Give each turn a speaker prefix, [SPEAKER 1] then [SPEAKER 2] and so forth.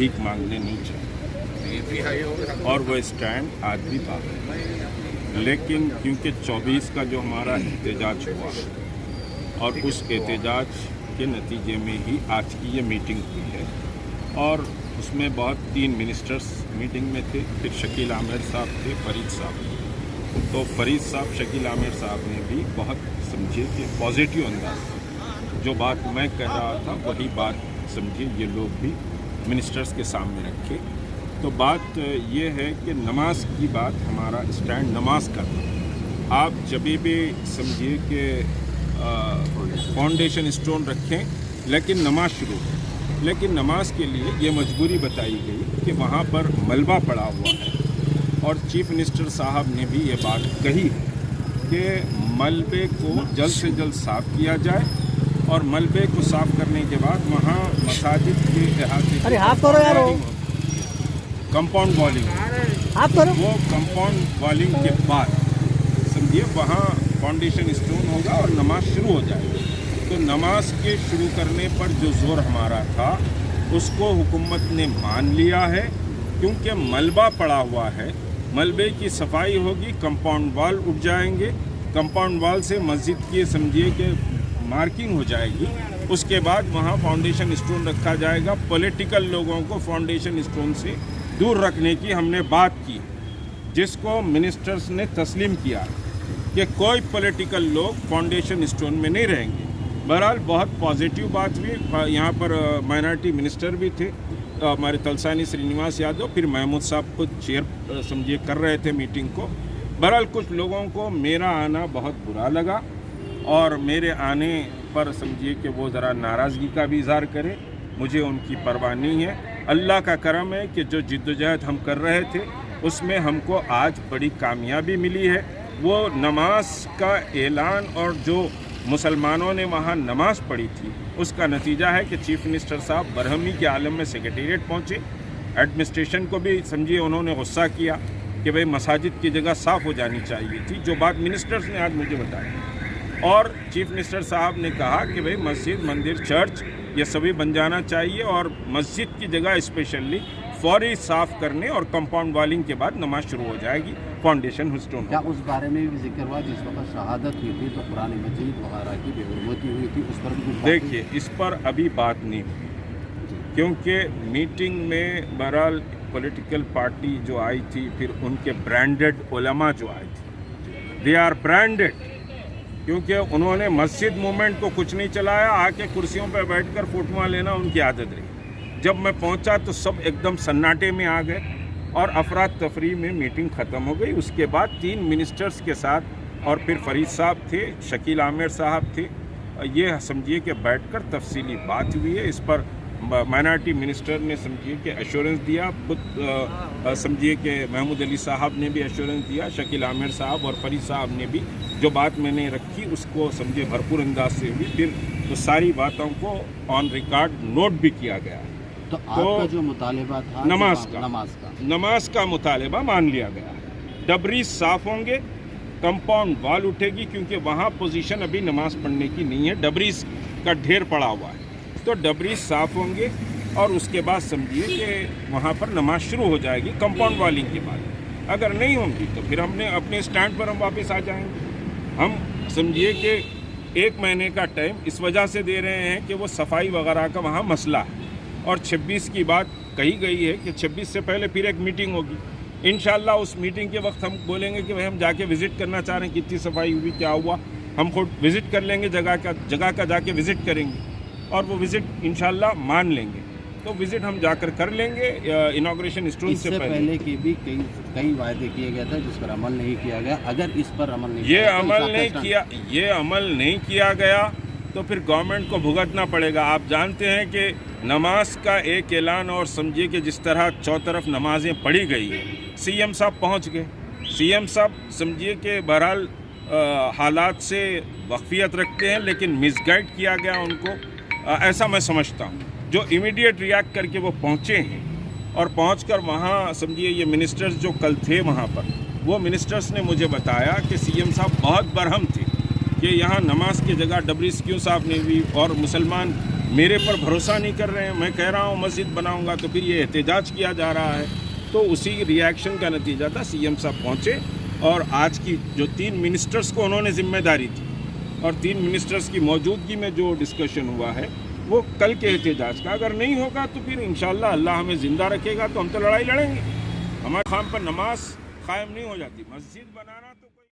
[SPEAKER 1] भीख मांगने नहीं चाहिए, और वो स्टैंड आज भी बाकी है। लेकिन क्योंकि 24 का जो हमारा एहतजाज हुआ और उस एहतजाज के नतीजे में ही आज की ये मीटिंग हुई है, और उसमें बहुत 3 मिनिस्टर्स मीटिंग में थे, फिर शकील आमिर साहब थे, फरीद साहब। तो फरीद साहब, शकील आमिर साहब ने भी बहुत समझिए कि पॉजिटिव अंदाज से जो बात मैं कह रहा था वही बात समझिए ये लोग भी मिनिस्टर्स के सामने रखे। तो बात ये है कि नमाज की बात, हमारा स्टैंड नमाज का था। आप जब भी समझिए कि फाउंडेशन स्टोन रखें लेकिन नमाज शुरू हो, लेकिन नमाज के लिए ये मजबूरी बताई गई कि वहाँ पर मलबा पड़ा हुआ है, और चीफ मिनिस्टर साहब ने भी ये बात कही कि मलबे को जल्द से जल्द साफ़ किया जाए, और मलबे को साफ़ करने के बाद वहाँ मसाजिद के इहाते कंपाउंड वॉलिंग, वो कंपाउंड वॉलिंग के बाद समझिए वहाँ फाउंडेशन स्टोन होगा और नमाज शुरू हो जाएगी। तो नमाज के शुरू करने पर जो ज़ोर हमारा था उसको हुकूमत ने मान लिया है, क्योंकि मलबा पड़ा हुआ है। मलबे की सफाई होगी, कंपाउंड वॉल उठ जाएंगे, कंपाउंड वॉल से मस्जिद की समझिए कि मार्किंग हो जाएगी, उसके बाद वहाँ फाउंडेशन स्टोन रखा जाएगा। पॉलिटिकल लोगों को फाउंडेशन स्टोन से दूर रखने की हमने बात की, जिसको मिनिस्टर्स ने तस्लीम किया कि कोई पॉलिटिकल लोग फाउंडेशन स्टोन में नहीं रहेंगे। बहरहाल बहुत पॉजिटिव बात हुई। यहाँ पर माइनॉरिटी मिनिस्टर भी थे, हमारे तलसानी श्रीनिवास यादव, फिर महमूद साहब को चेयर समझिए कर रहे थे मीटिंग को। बहरहाल कुछ लोगों को मेरा आना बहुत बुरा लगा, और मेरे आने पर समझिए कि वो ज़रा नाराज़गी का भी इज़हार करें, मुझे उनकी परवाह नहीं है। अल्लाह का करम है कि जो जिद्दोजहद हम कर रहे थे उसमें हमको आज बड़ी कामयाबी मिली है। वो नमाज का ऐलान और जो मुसलमानों ने वहाँ नमाज पढ़ी थी उसका नतीजा है कि चीफ मिनिस्टर साहब बरहमी के आलम में सेक्रेटेरिएट पहुँचे। एडमिनिस्ट्रेशन को भी समझिए उन्होंने गुस्सा किया कि भाई मसाजिद की जगह साफ़ हो जानी चाहिए थी, जो बात मिनिस्टर्स ने आज मुझे बताई। और चीफ मिनिस्टर साहब ने कहा कि भाई मस्जिद, मंदिर, चर्च ये सभी बन जाना चाहिए, और मस्जिद की जगह स्पेशली फौरी साफ़ करने और कंपाउंड वॉलिंग के बाद नमाज शुरू हो जाएगी, फाउंडेशन स्टोन।
[SPEAKER 2] क्या उस बारे में भी जिक्र हुआ जिस वक्त शहादत हुई थी तो कुरान मजीद वगैरह की बेहुरमती हुई थी, उस पर भी कुछ?
[SPEAKER 1] देखिए, इस पर अभी बात नहीं हुई, क्योंकि मीटिंग में बहरहाल पॉलिटिकल पार्टी जो आई थी, फिर उनके ब्रांडेड उलमा जो आए थे, दे आर ब्रांडेड, क्योंकि उन्होंने मस्जिद मूवमेंट को कुछ नहीं चलाया, आके कुर्सियों पर बैठकर फोटोआं लेना उनकी आदत रही। जब मैं पहुंचा तो सब एकदम सन्नाटे में आ गए और अफरात तफरी में मीटिंग ख़त्म हो गई। उसके बाद 3 मिनिस्टर्स के साथ, और फिर फरीद साहब थे, शकील आमिर साहब थे, ये समझिए कि बैठकर तफसीली बात हुई है। इस पर माइनॉरिटी मिनिस्टर ने समझिए कि एश्योरेंस दिया, खुद समझिए कि महमूद अली साहब ने भी एश्योरेंस दिया, शकील आमिर साहब और फरीद साहब ने भी जो बात मैंने रखी उसको समझिए भरपूर अंदाज से हुई। फिर तो सारी बातों को ऑन रिकॉर्ड नोट भी किया गया।
[SPEAKER 2] तो आपका जो मुतालिबा था
[SPEAKER 1] नमाज का मुतालिबा मान लिया गया। डबरीज साफ़ होंगे, कंपाउंड वॉल उठेगी, क्योंकि वहाँ पोजीशन अभी नमाज पढ़ने की नहीं है, डबरीज का ढेर पड़ा हुआ है। तो डबरीज साफ़ होंगे और उसके बाद समझिए कि वहाँ पर नमाज शुरू हो जाएगी कंपाउंड वॉलिंग के बाद। अगर नहीं होंगी तो फिर हमने अपने स्टैंड पर हम वापस आ जाएंगे। हम समझिए कि 1 महीने का टाइम इस वजह से दे रहे हैं कि वो सफाई वगैरह का वहाँ मसला है, और 26 की बात कही गई है कि 26 से पहले फिर एक मीटिंग होगी। इंशाल्लाह उस मीटिंग के वक्त हम बोलेंगे कि भाई हम जाके विज़िट करना चाह रहे हैं, कितनी सफाई हुई, क्या हुआ, हम खुद विज़िट कर लेंगे, जगह का जाके विज़िट करेंगे, और वो विज़िट इंशाल्लाह मान लेंगे। तो विज़िट हम जाकर कर लेंगे इनॉग्रेशन स्टोन से
[SPEAKER 2] पहले के भी कई वायदे किए गए थे जिस पर अमल नहीं किया गया। अगर इस पर अमल नहीं
[SPEAKER 1] ये अमल नहीं किया गया तो फिर गवर्नमेंट को भुगतना पड़ेगा। आप जानते हैं कि नमाज का एक ऐलान, और समझिए कि जिस तरह चौतरफ नमाजें पढ़ी गई है, सीएम साहब पहुंच गए। सीएम साहब समझिए कि बहरहाल हालात से वाकफियत रखते हैं, लेकिन मिसगाइड किया गया उनको, ऐसा मैं समझता हूँ। जो इमीडिएट रिएक्ट करके वो पहुँचे हैं, और पहुँचकर वहाँ समझिए ये मिनिस्टर्स जो कल थे वहाँ पर, वो मिनिस्टर्स ने मुझे बताया कि सीएम साहब बहुत बरहम थे कि यहाँ नमाज की जगह डबरीज क्यों साहब ने भी, और मुसलमान میرے پر بھروسہ نہیں کر رہے ہیں. میں کہہ رہا ہوں مسجد بناؤں گا تو پھر یہ احتجاج کیا جا رہا ہے. تو اسی ری ایکشن کا نتیجہ تھا. سی ایم صاحب پہنچے اور آج کی جو 3 منسٹرز کو انہوں نے ذمہ داری دی اور 3 منسٹرز کی موجودگی میں جو ڈسکشن ہوا ہے وہ کل کے احتجاج کا اگر نہیں ہوگا تو پھر انشاءاللہ اللہ ہمیں زندہ رکھے گا تو ہم تو لڑائی لڑیں گے. ہمارے خام پر نماز قائم نہیں ہو جاتی. مسجد بنانا